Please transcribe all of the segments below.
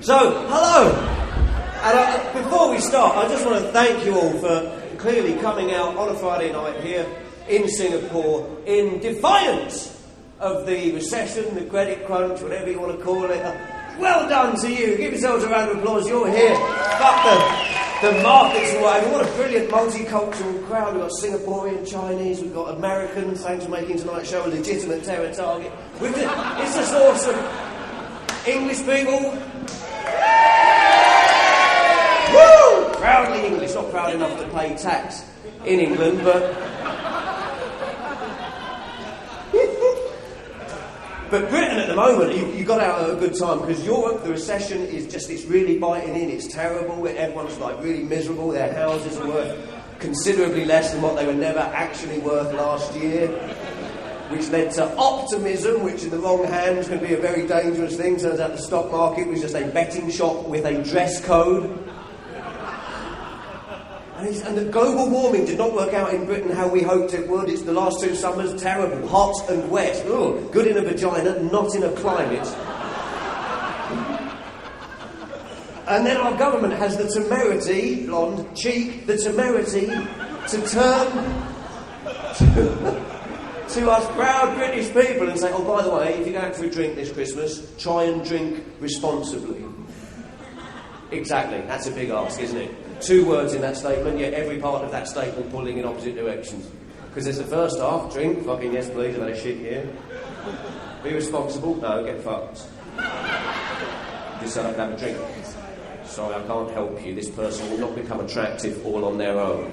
So, hello! And before we start, I just want to thank you all for clearly coming out on a Friday night here in Singapore in defiance of the recession, the credit crunch, whatever you want to call it. Well done to you. Give yourselves a round of applause. You're here. Fuck the markets and whatever. What a brilliant multicultural crowd. We've got Singaporean, Chinese, we've got Americans. Thanks for making tonight's show a legitimate terror target. It's just awesome. English people. Woo! Proudly English. Not proud enough to pay tax in England, but... But Britain at the moment, you got out at a good time, because Europe, the recession is just, it's really biting in, it's terrible, everyone's like really miserable, their houses are worth considerably less than what they were never actually worth last year, which led to optimism, which in the wrong hands can be a very dangerous thing. Turns out the stock market was just a betting shop with a dress code. And the global warming did not work out in Britain how we hoped it would. It's the last 2 summers, terrible, hot and wet. Ugh, good in a vagina, not in a climate. And then our government has the temerity, blonde cheek, the temerity to turn to us proud British people and say, oh, by the way, if you're going for a drink this Christmas, try and drink responsibly. Exactly, that's a big ask, isn't it? 2 words in that statement, yet every part of that statement pulling in opposite directions. Because there's the first half, drink, fucking yes please, I've had a shit here. Be responsible, no, get fucked. Just said I can have a drink. Sorry, I can't help you, this person will not become attractive all on their own.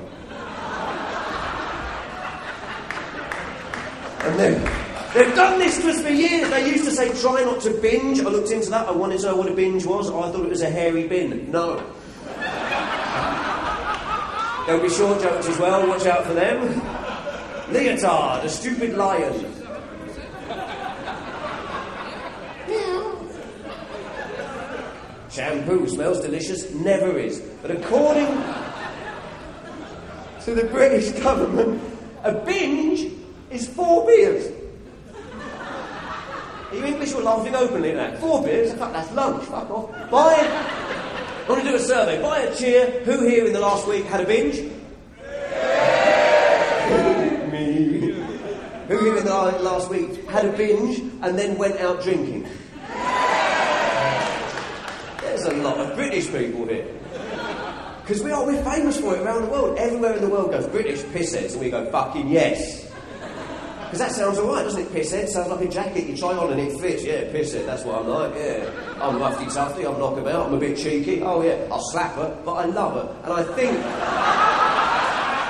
And then, they've done this to us for years. They used to say, try not to binge. I looked into that, I wanted to know what a binge was. I thought it was a hairy bin. No. There'll be short jokes as well, watch out for them. Leotard, a stupid lion. Shampoo smells delicious, never is. But according to the British government, a binge is 4 beers. Are you English or laughing openly at that? 4 beers? Fuck, that's lunch, fuck off. I want to do a survey. By a cheer, who here in the last week had a binge? Me. Who here in the last week had a binge and then went out drinking? There's a lot of British people here. Because we're famous for it around the world. Everywhere in the world goes British pissheads, and we go fucking yes. Because that sounds alright, doesn't it, pisshead? Sounds like a jacket you try on and it fits. Yeah, pisshead, that's what I'm like, yeah. I'm roughy tufty, I'm knockabout, I'm a bit cheeky. Oh yeah, I'll slap her, but I love her. And I think...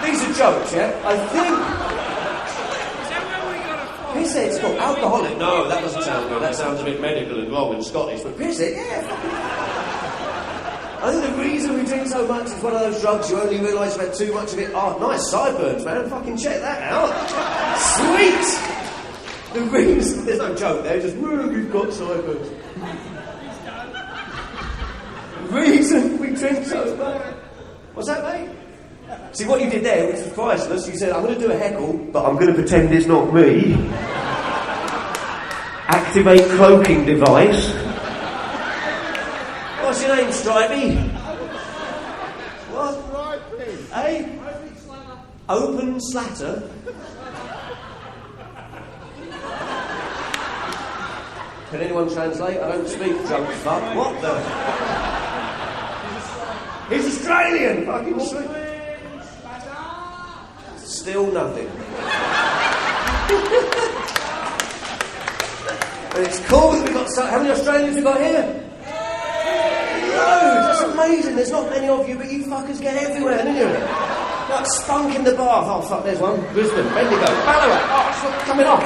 These are jokes, yeah? I think... Is that where we got it from? Pisshead's called alcoholic. No, that doesn't sound good. That sounds a bit medical and wrong and Scottish. But pisshead, yeah, I think the reason we drink so much is one of those drugs you only realise you've had too much of it. Oh, nice sideburns, man. Fucking check that out. Sweet! The reason... There's no joke there, just, we've got sideburns. The reason we drink so much... What's that, mate? See, what you did there, which was priceless, you said, I'm going to do a heckle, but I'm going to pretend it's not me. Activate cloaking device. What's your name, Stripey? What? Stripey. Eh? Open slatter? Can anyone translate? I don't speak drunk fuck. What the? He's Australian! Fucking sweet. Still nothing. And it's cool that we've got so... How many Australians we got here? That's amazing. There's not many of you, but you fuckers get everywhere, don't you? Like spunk in the bath. Oh, fuck, there's one. Brisbane, Bendigo, Ballarat. Oh, it's not coming off.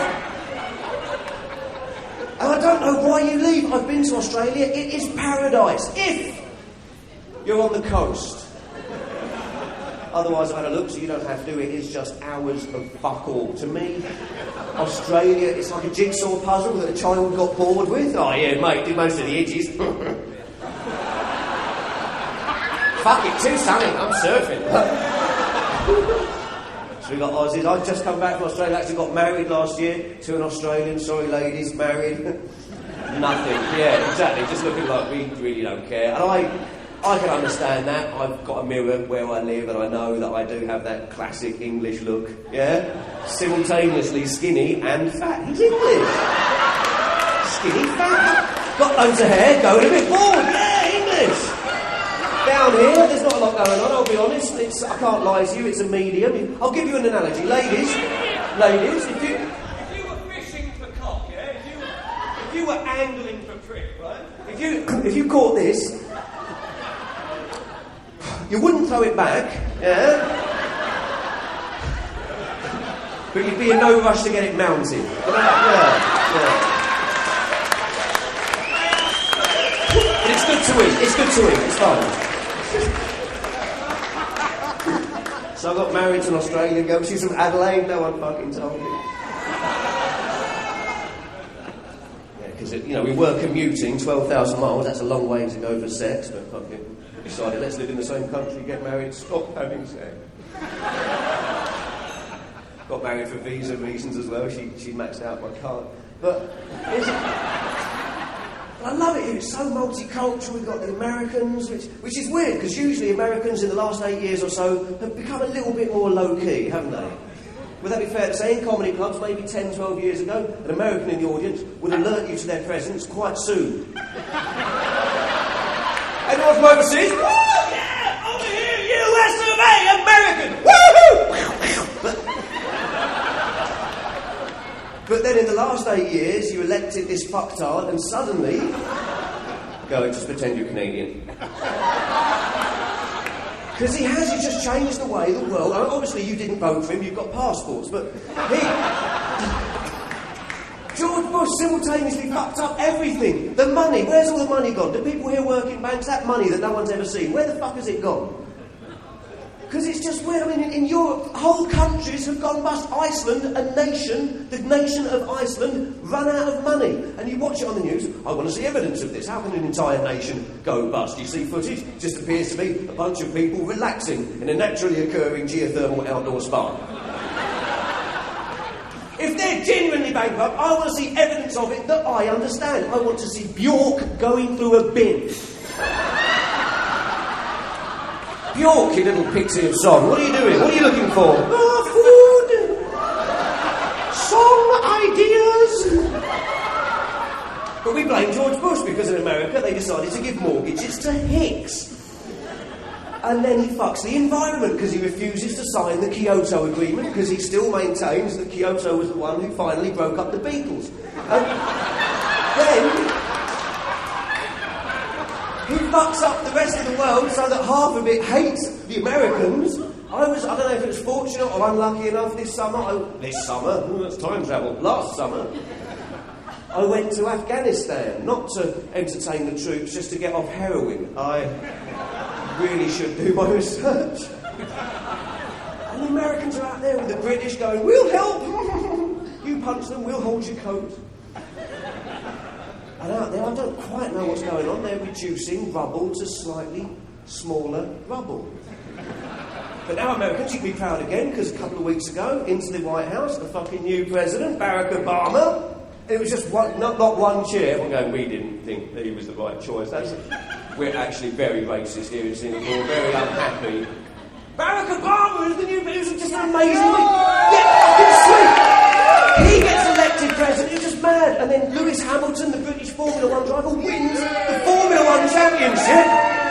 And I don't know why you leave. I've been to Australia. It is paradise. If you're on the coast. Otherwise, I've had a look, so you don't have to. It is just hours of fuck all. To me, Australia, it's like a jigsaw puzzle that a child got bored with. Oh, yeah, mate, did most of the edges. Fuck it, too sunny, I'm surfing. So we got Aussies. I've just come back from Australia. Actually got married last year to an Australian. Sorry, ladies, married. Nothing. Yeah, exactly. Just looking like we really don't care. And I can understand that. I've got a mirror where I live, and I know that I do have that classic English look. Yeah, simultaneously skinny and fat. He's English. Skinny, fat. Got loads of hair, going a bit bald. Yeah, English. Down here, there's not a lot going on, I'll be honest. I can't lie to you, it's a medium. I'll give you an analogy. Ladies, if you were fishing for cock, yeah? If you were angling for prick, right? If you caught this, you wouldn't throw it back, yeah? But you'd be in no rush to get it mounted. Yeah. But it's good to eat, it's fine. So I got married to an Australian girl. She's from Adelaide. No one fucking told me. Yeah, because we were commuting 12,000 miles. That's a long way to go for sex. But fucking decided, let's live in the same country, get married, stop having sex. Got married for visa reasons as well. She maxed out my card. But I love it here, it's so multicultural. We've got the Americans, which is weird, because usually Americans in the last 8 years or so have become a little bit more low-key, haven't they? Would that be fair to say? In comedy clubs, maybe 10, 12 years ago, an American in the audience would alert you to their presence quite soon. Anyone from overseas? Woo! Yeah! Over here, US of A, American! Woohoo! But then in the last 8 years, you elected this fucktard, and suddenly... Go, just pretend you're Canadian. Because he just changed the way the world... I mean, obviously, you didn't vote for him, you've got passports, but George Bush simultaneously fucked up everything. The money, where's all the money gone? Do people here work in banks? That money that no one's ever seen, where the fuck has it gone? Because it's just weird. I mean, in Europe, whole countries have gone bust. Iceland, the nation of Iceland, run out of money. And you watch it on the news, I want to see evidence of this. How can an entire nation go bust? You see footage, it just appears to be a bunch of people relaxing in a naturally occurring geothermal outdoor spa. If they're genuinely bankrupt, I want to see evidence of it that I understand. I want to see Bjork going through a bin. Bjork, you little pixie of song. What are you doing? What are you looking for? Food. Song ideas. But we blame George Bush because in America they decided to give mortgages to hicks. And then he fucks the environment because he refuses to sign the Kyoto Agreement because he still maintains that Kyoto was the one who finally broke up the Beatles. And then... he fucks up the rest of the world so that half of it hates the Americans. I don't know if it was fortunate or unlucky enough this summer, that's time travel, last summer, I went to Afghanistan, not to entertain the troops, just to get off heroin. I really should do my research. And the Americans are out there with the British going, we'll help, you punch them, we'll hold your coat. And out there, I don't quite know what's going on. They're reducing rubble to slightly smaller rubble. But now Americans, you can be proud again, because a couple of weeks ago, into the White House, the fucking new president, Barack Obama, it was just not one cheer. Everyone going, we didn't think that he was the right choice. We're actually very racist here in Singapore, very unhappy. Barack Obama is the new... It was just an amazing thing. Yeah, fucking sweet. He gets elected president, it's just mad. And then Lewis Hamilton, the British Formula 1 driver, wins the Formula 1 championship.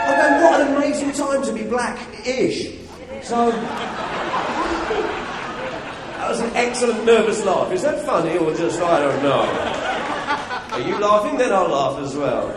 I'm going, what an amazing time to be black-ish. So... that was an excellent nervous laugh. Is that funny or just, I don't know? Are you laughing? Then I'll laugh as well.